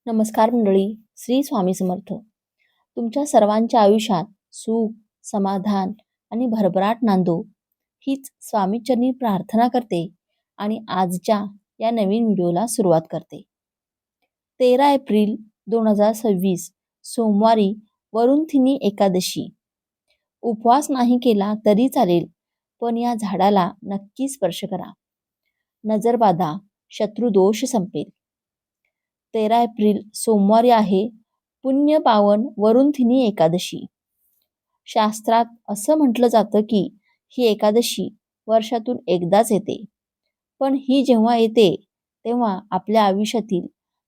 नमस्कार मंडळी. श्री स्वामी समर्थ. तुमच्या सर्वांच्या आयुष्यात सुख, समाधान आणि भरभराट नांदो हीच स्वामीचरणी प्रार्थना करते आणि आजच्या या नवीन व्हिडिओला सुरुवात करते. 13 एप्रिल 2026 सोमवारी वरुणथिनी एकादशी. उपवास नाही केला तरी चालेल, पण या झाडाला नक्की स्पर्श करा. नजरबाधा, शत्रुदोष संपेल. 13 एप्रिल सोमवारी आहे पुण्य पावन वरुणथिनी एकादशी. शास्त्रात असं म्हटलं जातं की ही एकादशी वर्षातून एकदाच येते, पण ही जेव्हा येते तेव्हा आपल्या आयुष्यातील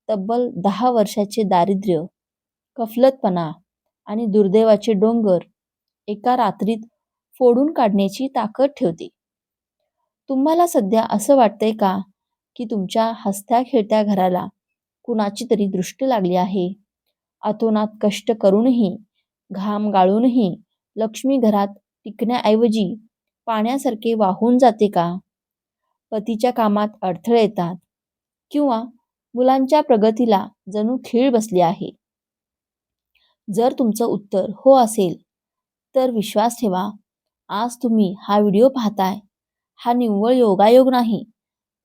तब्बल 10 वर्षाचे दारिद्र्य, कफलतपणा आणि दुर्दैवाचे डोंगर एका रात्रीत फोडून काढण्याची ताकद ठेवते. तुम्हाला सध्या असं वाटतंय का की तुमच्या हसत्या खेळत्या घराला कुणाची तरी दृष्टी लागली आहे? अतोनात कष्ट करूनही, घाम गाळूनही लक्ष्मी घरात टिकण्याऐवजी पाण्यासारखे वाहून जाते का? पतीच्या कामात अडथळे येतात किंवा मुलांच्या प्रगतीला जणू खीळ बसली आहे? जर तुमचं उत्तर हो असेल तर विश्वास ठेवा, आज तुम्ही हा व्हिडिओ पाहताय हा निव्वळ योगायोग नाही,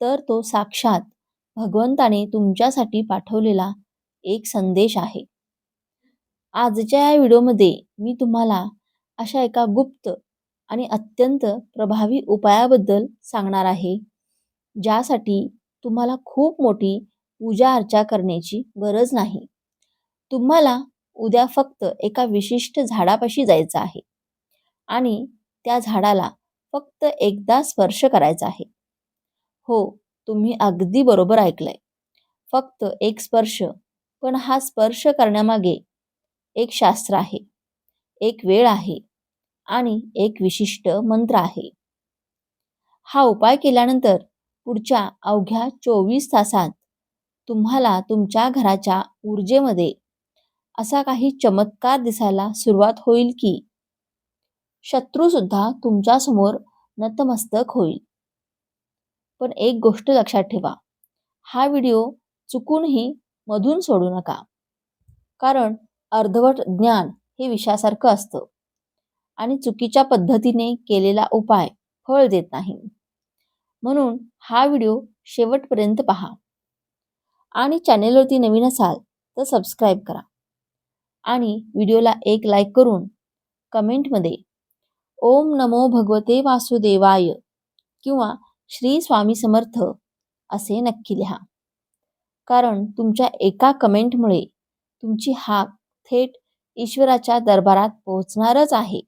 तर तो साक्षात भगवंताने तुमच्यासाठी पाठवलेला एक संदेश आहे. आजच्या या व्हिडिओमध्ये मी तुम्हाला अशा एका गुप्त आणि अत्यंत प्रभावी उपायाबद्दल सांगणार आहे, ज्यासाठी तुम्हाला खूप मोठी पूजा अर्चा करण्याची गरज नाही. तुम्हाला उद्या फक्त एका विशिष्ट झाडापाशी जायचं आहे आणि त्या झाडाला फक्त एकदा स्पर्श करायचा आहे. हो, तुम्ही अगदी बरोबर ऐकलंय. फक्त एक स्पर्श. पण हा स्पर्श करण्यामागे एक शास्त्र आहे, एक वेळ आहे आणि एक विशिष्ट मंत्र आहे. हा उपाय केल्यानंतर पुढच्या अवघ्या 24 तासात तुम्हाला तुमच्या घराच्या ऊर्जेमध्ये असा काही चमत्कार दिसायला सुरुवात होईल की शत्रू सुद्धा तुमच्या समोर नतमस्तक होईल. पण एक गोष्ट लक्षात ठेवा, हा व्हिडिओ चुकूनही मधून सोडू नका, कारण अर्धवट ज्ञान हे विषासारखं असतं आणि चुकीच्या पद्धतीने केलेला उपाय फळ देत नाही. म्हणून हा व्हिडिओ शेवटपर्यंत पहा आणि चॅनेलवरती नवीन असाल तर सबस्क्राईब करा आणि व्हिडिओला एक लाईक करून कमेंटमध्ये ओम नमो भगवते वासुदेवाय किंवा श्री स्वामी समर्थ असे नक्की लिहा, कारण तुमच्या एका कमेंटमुळे तुमची हाक थेट ईश्वराच्या दरबारात पोहोचणारच आहे.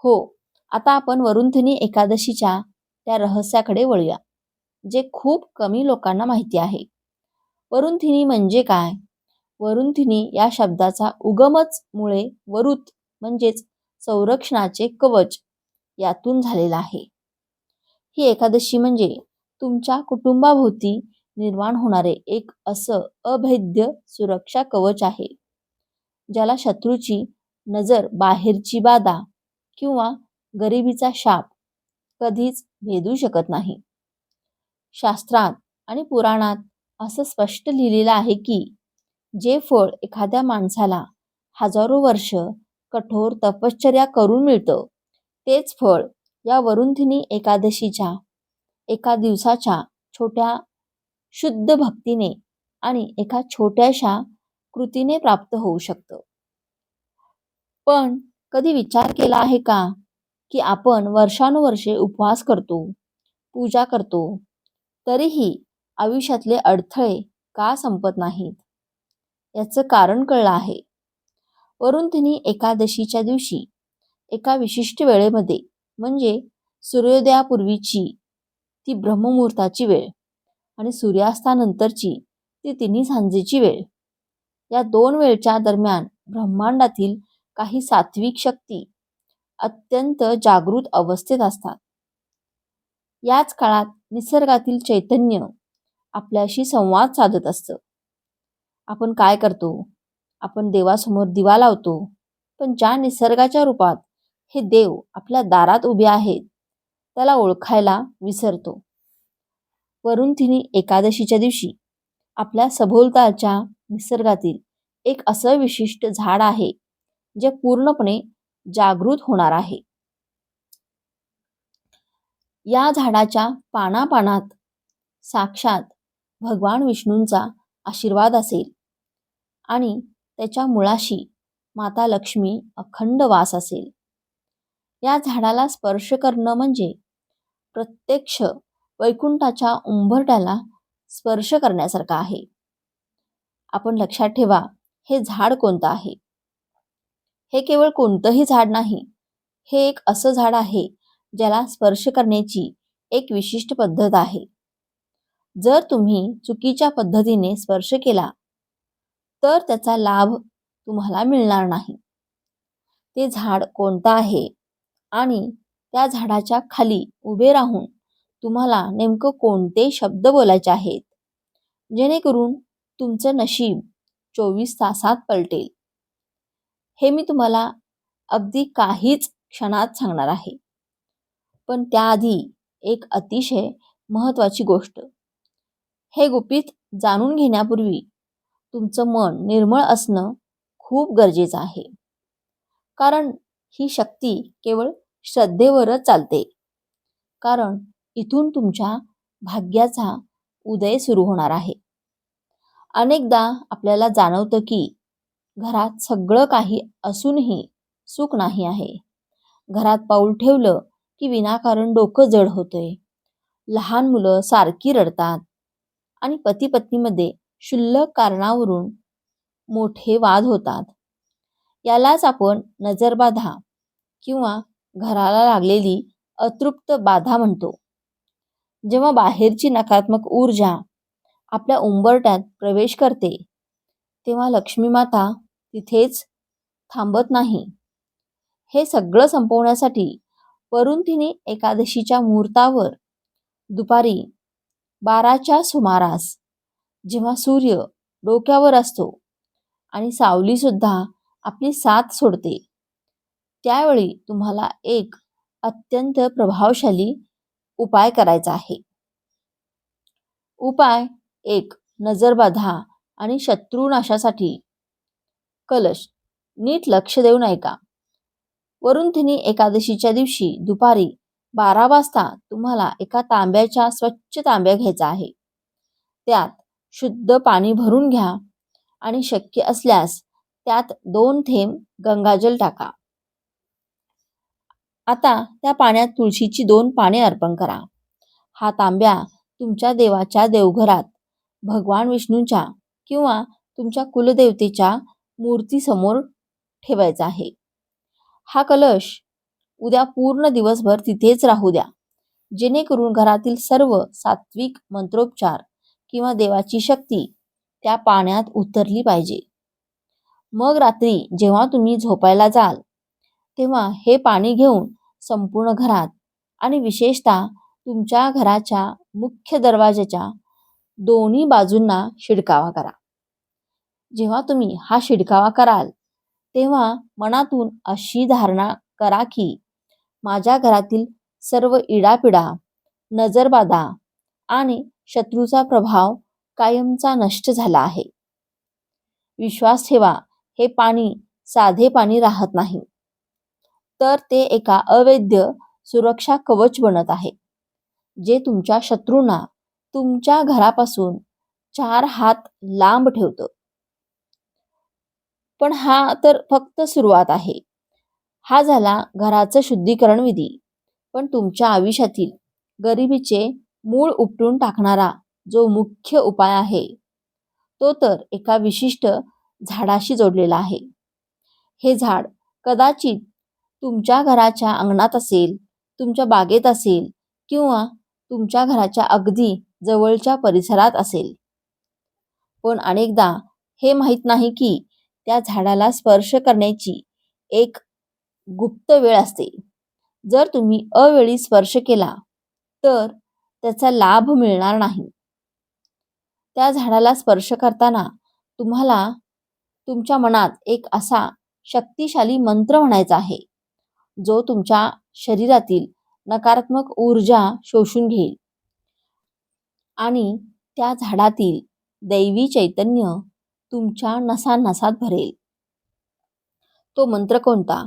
हो, आता आपण वरुणथिनी एकादशीच्या त्या रहस्याकडे वळूया, जे खूप कमी लोकांना माहिती आहे. वरुणथिनी म्हणजे काय? वरुणथिनी या शब्दाचा उगमच मुळे वरुत म्हणजेच संरक्षणाचे कवच यातून झालेला आहे. ही एकादशी म्हणजे तुमच्या कुटुंबाभोवती निर्माण होणारे एक असं अभेद्य सुरक्षा कवच आहे, ज्याला शत्रूची नजर, बाहेरची बाधा किंवा गरिबीचा शाप कधीच भेदू शकत नाही. शास्त्रात आणि पुराणात असं स्पष्ट लिहिलेलं आहे की जे फळ एखाद्या माणसाला हजारो वर्ष कठोर तपश्चर्या करून मिळतं, तेच फळ या वरुणथिनी एकादशीच्या एका दिवसाच्या छोट्या शुद्ध भक्तीने आणि एका छोट्याशा कृतीने प्राप्त होऊ शकतं. पण कधी विचार केला आहे का की आपण वर्षानुवर्षे उपवास करतो, पूजा करतो, तरीही आयुष्यातले अडथळे का संपत नाहीत? याचं कारण कळलं आहे. वरुणथिनी एकादशीच्या दिवशी एका विशिष्ट वेळेमध्ये, म्हणजे सूर्योदयापूर्वीची ती ब्रह्ममुहूर्ताची वेळ आणि सूर्यास्तानंतरची ती तिन्ही सांजेची वेळ, या दोन वेळच्या दरम्यान ब्रह्मांडातील काही सात्विक शक्ती अत्यंत जागृत अवस्थेत असतात. याच काळात निसर्गातील चैतन्य आपल्याशी संवाद साधत असतं. आपण काय करतो? आपण देवासमोर दिवा लावतो, पण ज्या निसर्गाच्या रूपात हे देव आपल्या दारात उभे आहेत त्याला ओळखायला विसरतो. वरुणथिनी एकादशीच्या दिवशी आपल्या सभोवतालच्या निसर्गातील एक असं विशिष्ट झाड आहे जे पूर्णपणे जागृत होणार आहे. या झाडाच्या पानापानात साक्षात भगवान विष्णूंचा आशीर्वाद असेल आणि त्याच्या मुळाशी माता लक्ष्मी अखंड वास असेल. या झाडाला स्पर्श करणं म्हणजे प्रत्यक्ष वैकुंठाच्या उंबरठ्याला स्पर्श करण्यासारखा आहे. आपण लक्षात ठेवा, हे झाड कोणतं आहे. हे केवळ कोणतंही झाड नाही, हे एक असं झाड आहे ज्याला स्पर्श करण्याची एक विशिष्ट पद्धत आहे. जर तुम्ही चुकीच्या पद्धतीने स्पर्श केला तर त्याचा लाभ तुम्हाला मिळणार नाही. ते झाड कोणतं आहे आणि त्या झाडाच्या खाली उभे राहून तुम्हाला नेमकं कोणते शब्द बोलायचे आहेत, जेणेकरून तुमचं नशीब 24 तासात पलटेल, हे मी तुम्हाला अगदी काहीच क्षणात सांगणार आहे. पण त्याआधी एक अतिशय महत्त्वाची गोष्ट. हे गुपित जाणून घेण्यापूर्वी तुमचं मन निर्मळ असणं खूप गरजेचं आहे. कारण ही शक्ती केवळ श्रद्धेवरच चालते. कारण इथून तुमच्या भाग्याचा उदय सुरू होणार आहे. अनेकदा आपल्याला जाणवतं की घरात सगळं काही असूनही सुख नाही आहे. घरात पाऊल ठेवलं की विनाकारण डोकं जड होतंय. लहान मुलं सारखी रडतात आणि पती पत्नीमध्ये क्षुल्लक कारणावरून मोठे वाद होतात. यालाच आपण नजरबाधा किंवा घराला लागलेली अतृप्त बाधा म्हणतो. जेव्हा बाहेरची नकारात्मक ऊर्जा आपल्या उंबरठ्यात प्रवेश करते तेव्हा लक्ष्मी माता तिथेच थांबत नाही. हे सगळं संपवण्यासाठी वरुणतिनी एकादशीच्या मुहूर्तावर दुपारी 12च्या सुमारास, जेव्हा सूर्य डोक्यावर असतो आणि सावली सुद्धा आपली साथ सोडते, त्यावेळी तुम्हाला एक अत्यंत प्रभावशाली उपाय करायचा आहे. उपाय 1. नजरबाधा आणि शत्रुनाशासाठी कलश. नीट लक्ष देऊन ऐका. वरुणतिनी एकादशीच्या दिवशी दुपारी 12 वाजता तुम्हाला एका तांब्याच्या स्वच्छ तांब्या घ्यायचा आहे. त्यात शुद्ध पाणी भरून घ्या आणि शक्य असल्यास त्यात 2 थेंब गंगाजल टाका. आता त्या पाण्यात तुळशीची 2 पाने अर्पण करा. हा तांब्या तुमच्या देवाच्या देवघरात भगवान विष्णूंच्या किंवा तुमच्या कुलदेवतेच्या मूर्तीसमोर ठेवायचा आहे. हा कलश उद्या पूर्ण दिवसभर तिथेच राहू द्या, जेणेकरून घरातील सर्व सात्विक मंत्रोच्चार किंवा देवाची शक्ती त्या पाण्यात उतरली पाहिजे. मग रात्री जेव्हा तुम्ही झोपायला जाल तेव्हा हे पाणी घेऊन संपूर्ण घरात आणि विशेषतः तुमच्या घराच्या मुख्य दरवाजाच्या दोन्ही बाजूंना शिडकावा करा. जेव्हा तुम्ही हा शिडकावा कराल तेव्हा मनातून अशी धारणा करा की माझ्या घरातील सर्व इडापिडा, नजरबाधा आणि शत्रूचा प्रभाव कायमचा नष्ट झाला आहे. विश्वास ठेवा, हे पाणी साधे पाणी राहत नाही, तर ते एका अवैध सुरक्षा कवच बनत आहे, जे तुमच्या शत्रूंना तुमच्या घरापासून 4 हात लांब ठेवतं. पण हा तर फक्त सुरुवात आहे. हा झाला घराचं शुद्धीकरण विधी. पण तुमच्या आयुष्यातील गरिबीचे मूळ उपटून टाकणारा जो मुख्य उपाय आहे तो तर एका विशिष्ट झाडाशी जोडलेला आहे. हे झाड कदाचित तुमच्या घराच्या अंगणात असेल, तुमच्या बागेत असेल किंवा तुमच्या घराच्या अगदी जवळच्या परिसरात असेल. पण अनेकदा हे माहीत नाही की त्या झाडाला स्पर्श करण्याची एक गुप्त वेळ असते. जर तुम्ही अवेळी स्पर्श केला तर त्याचा लाभ मिळणार नाही. त्या झाडाला स्पर्श करताना तुम्हाला तुमच्या मनात एक असा शक्तिशाली मंत्र म्हणायचा आहे जो तुमच्या शरीरातील नकारात्मक ऊर्जा शोषून घेईल आणि त्या झाडातील दैवी चैतन्य तुमच्या नसानसात भरेल. तो मंत्र कोणता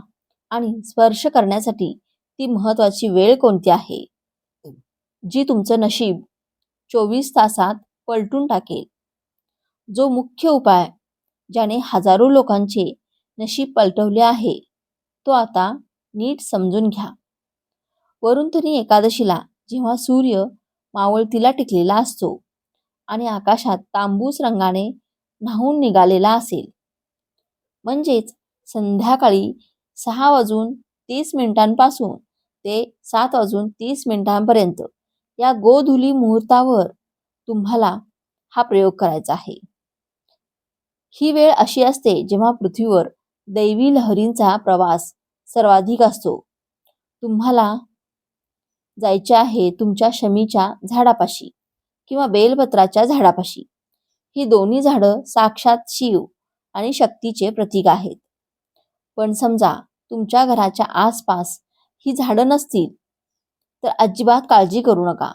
आणि स्पर्श करण्यासाठी ती महत्वाची वेळ कोणती आहे, जी तुमचं नशीब 24 तासात पलटून टाकेल. जो मुख्य उपाय ज्याने हजारो लोकांचे नशीब पलटवले आहे, तो आता नीट समजून घ्या. वरुणधनी एकादशीला जेव्हा सूर्य मावळतीला टिकलेला असतो आणि आकाशात तांबूस रंगाने न्हाऊन निघालेला असेल, म्हणजेच संध्याकाळी 6:30 ते 7:30 या गोधुली मुहूर्तावर तुम्हाला हा प्रयोग करायचा आहे. ही वेळ अशी असते जेव्हा पृथ्वीवर दैवी लहरींचा प्रवास सर्वाधिक असतो. तुम्हाला जायचे आहे तुमच्या शमीच्या झाडापाशी किंवा बेलपत्राच्या झाडापाशी. ही दोन्ही झाडं साक्षात शिव आणि शक्तीचे प्रतीक आहेत. पण समजा तुमच्या घराच्या आसपास ही झाडं नसतील, तर अजिबात काळजी करू नका.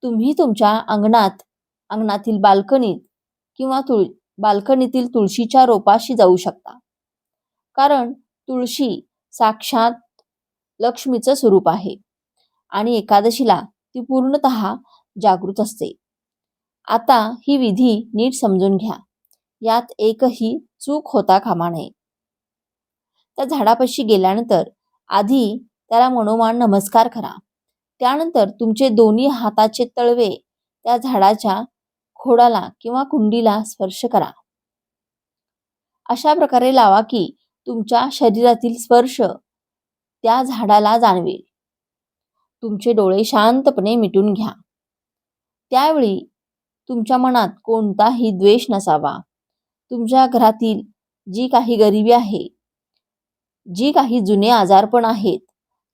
तुम्ही तुमच्या अंगणातील बाल्कनीत किंवा बाल्कनीतील तुळशीच्या रोपाशी जाऊ शकता. कारण तुळशी साक्षात लक्ष्मीचं स्वरूप आहे आणि एकादशीला ती पूर्णतः जागृत असते. आता ही विधी नीट समजून घ्या. यात एकही चूक होता कामा नये. त्या झाडापाशी गेल्यानंतर आधी त्याला मनोमान नमस्कार करा. त्यानंतर तुमचे दोन्ही हाताचे तळवे त्या झाडाच्या खोडाला किंवा कुंडीला स्पर्श करा. अशा प्रकारे लावा की तुमच्या शरीरातील स्पर्श त्या झाडाला जाणवेल. तुमचे डोळे शांतपणे मिटून घ्या. त्यावेळी तुमच्या मनात कोणताही द्वेष नसावा. तुमच्या घरातील जी काही गरिबी आहे, जी काही जुने आजारपण आहेत,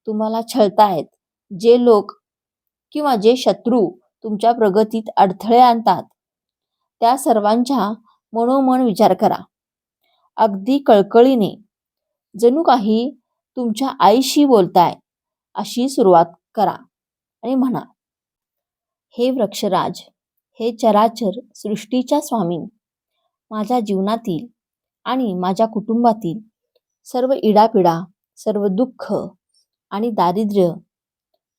तुम्हाला छळतायत जे लोक किंवा जे शत्रू तुमच्या प्रगतीत अडथळे आणतात, त्या सर्वांच्या मनोमन विचार करा. अगदी कळकळीने, जणू काही तुमच्या आईशी बोलताय अशी सुरुवात करा आणि म्हणा, हे वृक्षराज, हे चराचर सृष्टीच्या स्वामी, माझ्या जीवनातील आणि माझ्या कुटुंबातील सर्व इडापिडा, सर्व दुःख आणि दारिद्र्य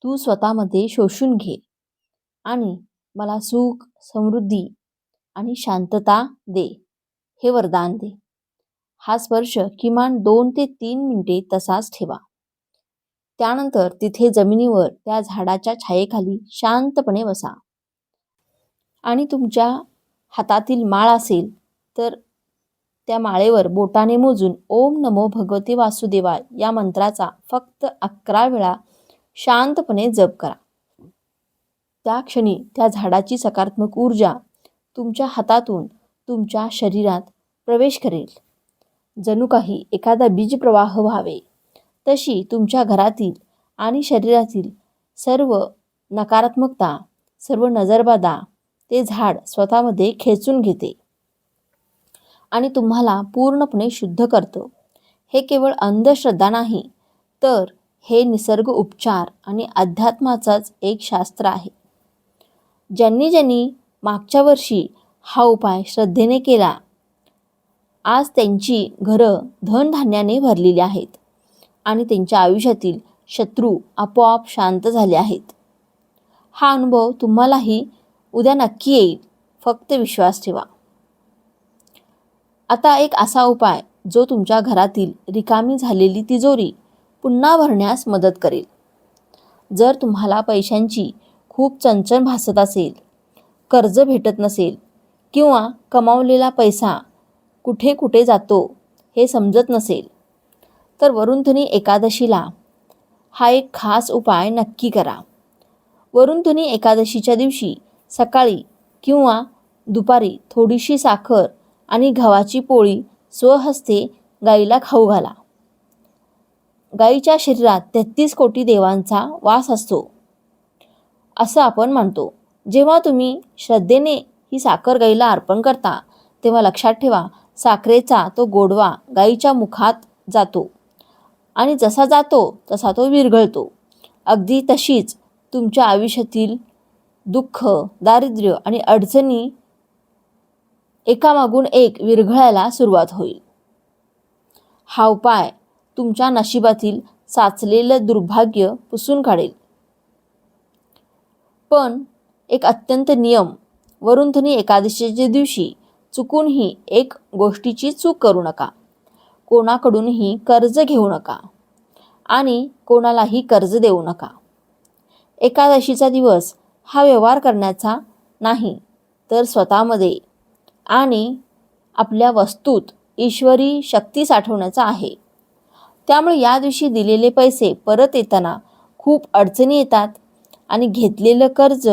तू स्वतःमध्ये शोषून घे आणि मला सुख, समृद्धी आणि शांतता दे, हे वरदान दे. हा स्पर्श किमान 2 ते 3 मिनिटे तसाच ठेवा. त्यानंतर तिथे जमिनीवर त्या झाडाच्या छायेखाली शांतपणे बसा आणि तुमच्या हातातील माळ असेल तर त्या माळेवर बोटाने मोजून ओम नमो भगवते वासुदेवाय या मंत्राचा फक्त 11 वेळा शांतपणे जप करा. त्या क्षणी त्या झाडाची सकारात्मक ऊर्जा तुमच्या हातातून तुमच्या शरीरात प्रवेश करेल. जणू काही एखादा बीज प्रवाह व्हावे तशी तुमच्या घरातील आणि शरीरातील सर्व नकारात्मकता, सर्व नजरबाधा ते झाड स्वतःमध्ये खेचून घेते आणि तुम्हाला पूर्णपणे शुद्ध करतो. हे केवळ अंधश्रद्धा नाही, तर हे निसर्ग उपचार आणि अध्यात्माचाच एक शास्त्र आहे. ज्यांनी मागच्या वर्षी हा उपाय श्रद्धेने केला, आज त्यांची घरं धनधान्याने भरलेली आहेत आणि त्यांच्या आयुष्यातील शत्रू आपोआप शांत झाले आहेत. हा अनुभव तुम्हालाही उद्या नक्की येईल. फक्त विश्वास ठेवा. आता एक असा उपाय जो तुमच्या घरातील रिकामी झालेली तिजोरी पुन्हा भरण्यास मदत करेल. जर तुम्हाला पैशांची खूप चणचण भासत असेल, कर्ज भेटत नसेल किंवा कमावलेला पैसा कुठे कुठे जातो हे समजत नसेल, तर वरुणधनी एकादशीला हा एक खास उपाय नक्की करा. वरुणधनी एकादशीच्या दिवशी सकाळी किंवा दुपारी थोडीशी साखर आणि गव्हाची पोळी स्वहस्ते गाईला खाऊ घाला. गाईच्या शरीरात 33 कोटी देवांचा वास असतो असं आपण मानतो. जेव्हा तुम्ही श्रद्धेने ही साखर गाईला अर्पण करता, तेव्हा लक्षात ठेवा, साखरेचा तो गोडवा गाईच्या मुखात जातो आणि जसा जातो तसा तो विरघळतो. अगदी तशीच तुमच्या आयुष्यातील दुःख, दारिद्र्य आणि अडचणी एकामागून एक विरघळायला सुरुवात होईल. हा उपाय तुमच्या नशिबातील साचलेलं दुर्भाग्य पुसून काढेल. पण एक अत्यंत नियम, वरुणधनी एकादशीच्या दिवशी चुकूनही एक गोष्टीची चूक करू नका. कोणाकडूनही कर्ज घेऊ नका आणि कोणालाही कर्ज देऊ नका. एकादशीचा दिवस हा व्यवहार करण्याचा नाही, तर स्वतःमध्ये आणि आपल्या वस्तूत ईश्वरी शक्ती साठवण्याचा आहे. त्यामुळे या दिवशी दिलेले पैसे परत येताना खूप अडचणी येतात आणि घेतलेलं कर्ज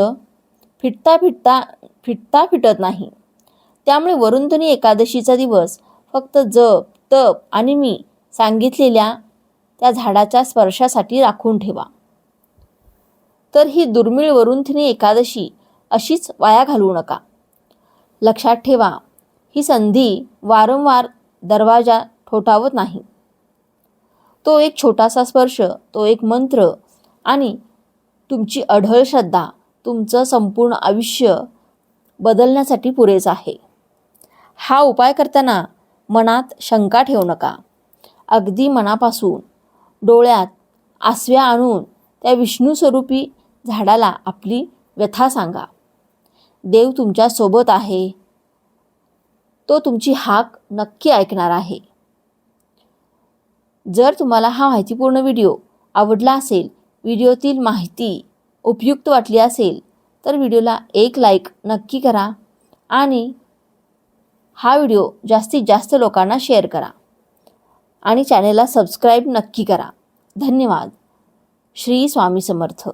फिटत नाही. त्यामुळे वरुणधनी एकादशीचा दिवस फक्त जप, तप आणि मी सांगितलेल्या त्या झाडाच्या स्पर्शासाठी राखून ठेवा. तर ही दुर्मिळ वरुणधनी एकादशी अशीच वाया घालवू नका. लक्षात ठेवा, ही संधी वारंवार दरवाजा ठोठावत नाही. तो एक छोटासा स्पर्श, तो एक मंत्र आणि तुमची अढळ श्रद्धा तुमचं संपूर्ण आयुष्य बदलण्यासाठी पुरेसा आहे. हा उपाय करताना मनात शंका ठेवू नका. अगदी मनापासून डोळ्यात आसव्या आणून त्या विष्णू स्वरूपी झाडाला आपली व्यथा सांगा. देव तुमच्या सोबत आहे. तो तुमची हाक नक्की ऐकणार आहे. जर तुम्हाला हा माहितीपूर्ण व्हिडिओ आवडला असेल, व्हिडिओतील माहिती उपयुक्त वाटली असेल, तर व्हिडिओला एक लाईक नक्की करा आणि हा व्हिडिओ जास्तीत जास्त लोकांना शेअर करा आणि चॅनेलला सबस्क्राईब नक्की करा. धन्यवाद. श्री स्वामी समर्थ.